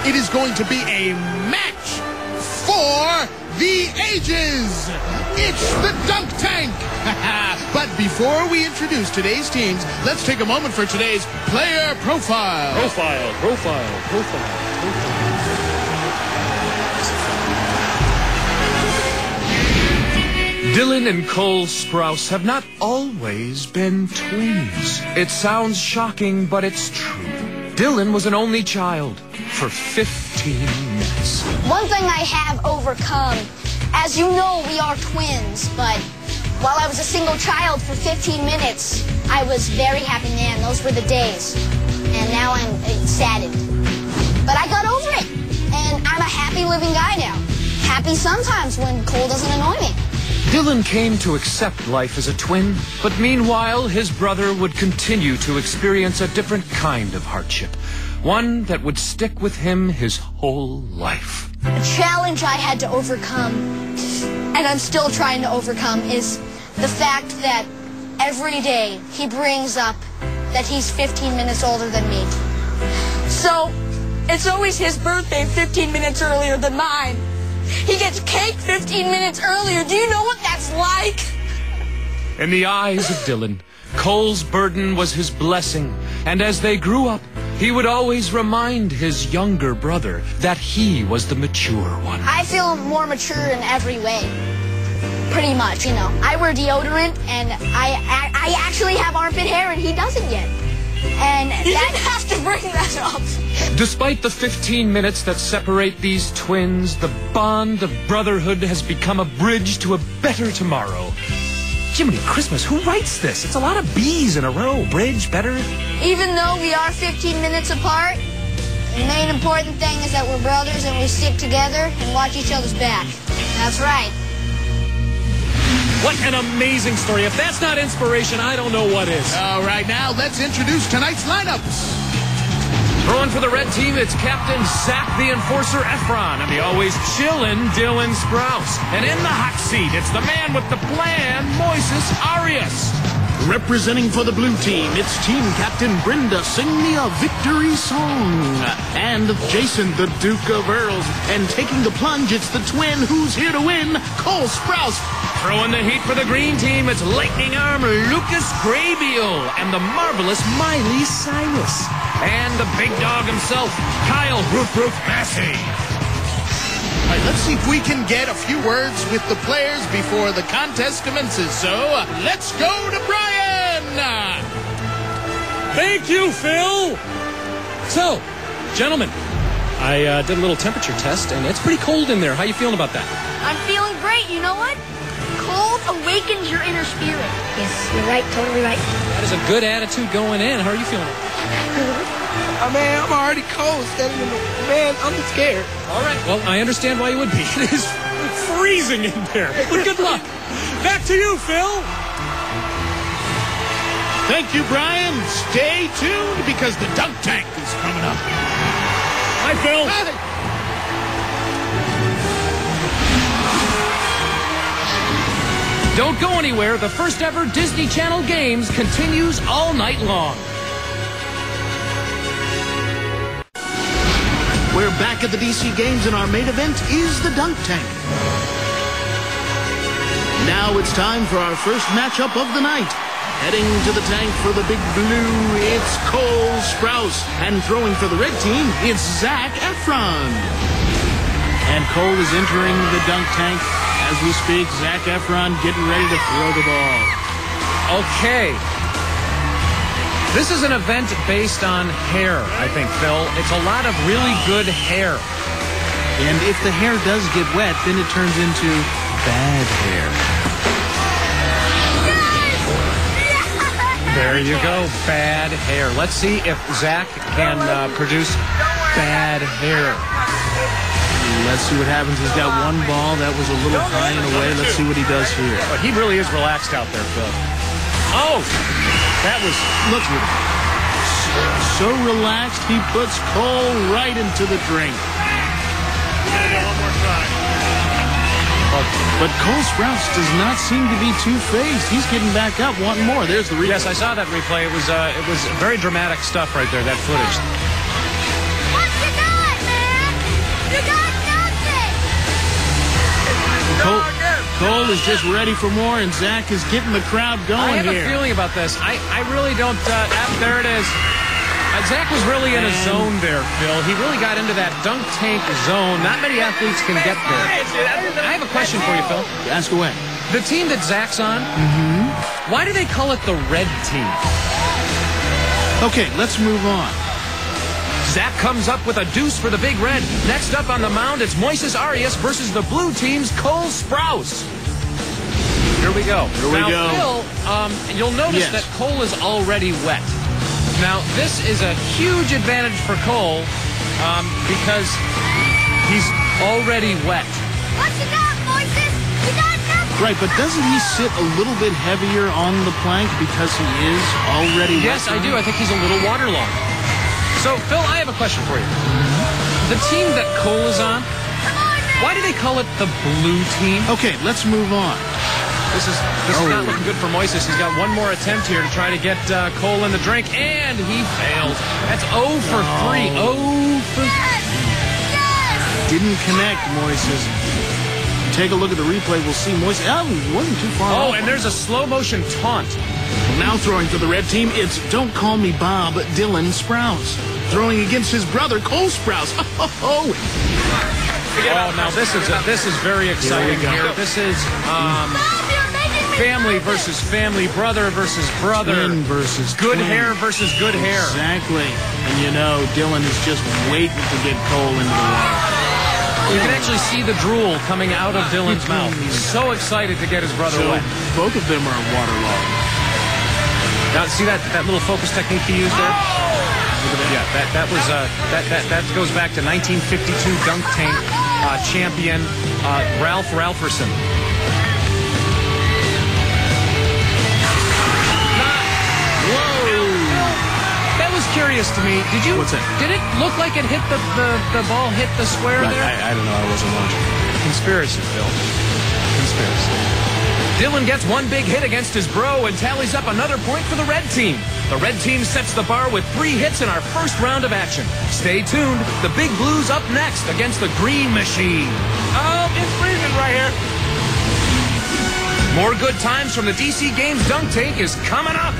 It is going to be a match for the ages. It's the Dunk Tank. But before we introduce today's teams, let's take a moment for today's player profile. Profile. Dylan and Cole Sprouse have not always been twins. It sounds shocking, but it's true. Dylan was an only child for 15 minutes. One thing I have overcome, as you know, we are twins, but while I was a single child for 15 minutes, I was very happy man. Those were the days. And now I'm saddened. But I got over it, and I'm a happy living guy now. Happy sometimes when Cole doesn't annoy me. Dylan came to accept life as a twin, but meanwhile, his brother would continue to experience a different kind of hardship, one that would stick with him his whole life. A challenge I had to overcome, and I'm still trying to overcome, is the fact that every day he brings up that he's 15 minutes older than me. So, it's always his birthday 15 minutes earlier than mine. He gets cake 15 minutes earlier. Do you know what that's like? In the eyes of Dylan, Cole's burden was his blessing, and as they grew up, he would always remind his younger brother that he was the mature one. I feel more mature in every way. Pretty much, you know. I wear deodorant, and I actually have armpit hair, and he doesn't yet. And you didn't have to bring that up. Despite the 15 minutes that separate these twins, the bond of brotherhood has become a bridge to a better tomorrow. Jiminy Christmas, who writes this? It's a lot of B's in a row. Bridge, better. Even though we are 15 minutes apart, the main important thing is that we're brothers and we stick together and watch each other's back. That's right. What an amazing story. If that's not inspiration, I don't know what is. All right, now let's introduce tonight's lineups. Throwing for the red team, it's Captain Zach the Enforcer Efron and the always chillin' Dylan Sprouse. And in the hot seat, it's the man with the plan, Moises Arias. Representing for the blue team, it's Team Captain Brenda, Sing Me a Victory Song. And Jason, the Duke of Earls. And taking the plunge, it's the twin who's here to win, Cole Sprouse. Throwing the heat for the green team, it's Lightning Arm Lucas Grabeel and the marvelous Miley Cyrus. And the big dog himself, Kyle Roof Massey. All right, let's see if we can get a few words with the players before the contest commences. So, let's go to Brian. Thank you, Phil. So, gentlemen, I did a little temperature test, and it's pretty cold in there. How you feeling about that? I'm feeling great. You know what? Cold awakens your inner spirit. Yes, you're right. Totally right. That is a good attitude going in. How are you feeling? Man, I'm already cold standing in the... Man, I'm scared. All right. Well, I understand why you would be. It is freezing in there. But good luck. Back to you, Phil. Thank you, Brian. Stay tuned because the Dunk Tank is coming up. Hi, Phil. Don't go anywhere. The first ever Disney Channel Games continues all night long. We're back at the DC Games, and our main event is the Dunk Tank. Now it's time for our first matchup of the night. Heading to the tank for the big blue, it's Cole Sprouse. And throwing for the red team, it's Zac Efron. And Cole is entering the dunk tank. As we speak, Zac Efron getting ready to throw the ball. Okay. This is an event based on hair, I think, Phil. It's a lot of really good hair. And if the hair does get wet, then it turns into bad hair. There you go, bad hair. Let's see if Zac can produce bad hair. Let's see what happens. He's got one ball. That was a little high and away. Let's see what he does here. But he really is relaxed out there, Phil. Oh! That was... Look at him. So relaxed, he puts Cole right into the drink. One more try. But Cole Sprouse does not seem to be two-faced. He's getting back up, wanting more. There's the replay. Yes, I saw that replay. It was very dramatic stuff right there, that footage. What you got, man? is just ready for more, and Zach is getting the crowd going I have here. a feeling about this. I really don't... there it is. Zach was really in a zone there, Phil. He really got into that dunk tank zone. Not many athletes can get there. I have a question for you, Phil. Ask away. The team that Zach's on, why do they call it the red team? Okay, let's move on. Zach comes up with a deuce for the Big Red. Next up on the mound, it's Moises Arias versus the blue team's Cole Sprouse. Here we go. Here we go. Phil, you'll notice that Cole is already wet. Now, this is a huge advantage for Cole because he's already wet. What you got, Moises? You got nothing. Right, but doesn't he sit a little bit heavier on the plank because he is already wet? Yes, I do. I think he's a little waterlogged. So, Phil, I have a question for you. The team that Cole is on, why do they call it the blue team? Okay, let's move on. This is not looking good for Moises. He's got one more attempt here to try to get Cole in the drink, and he failed. That's 0 for 3. 0 for 3. Didn't connect, Moises. Take a look at the replay. We'll see Moises. Oh, he wasn't too far off. Oh, and there's a slow-motion taunt. Now throwing for the red team, it's Don't Call Me Bob, Dylan Sprouse. Throwing against his brother, Cole Sprouse. Oh, now this is very exciting here. This is family versus family, brother versus brother, twin versus good twin. hair versus good hair. Exactly. And you know, Dylan is just waiting to get Cole into the water. You can actually see the drool coming out of Dylan's mouth. He's so excited to get his brother So wet. both of them are waterlogged. Now, see that little focus technique he used there? Yeah, that goes back to 1952 dunk tank champion Ralph Ralferson. That was curious to me. What's that? Did it look like it hit the ball hit the square there? I don't know. I wasn't watching. Conspiracy, Phil. Conspiracy. Dylan gets one big hit against his bro and tallies up another point for the red team. The red team sets the bar with 3 hits in our first round of action. Stay tuned. The Big Blues up next against the Green Machine. Oh, it's freezing right here. More good times from the DC Games dunk tank is coming up.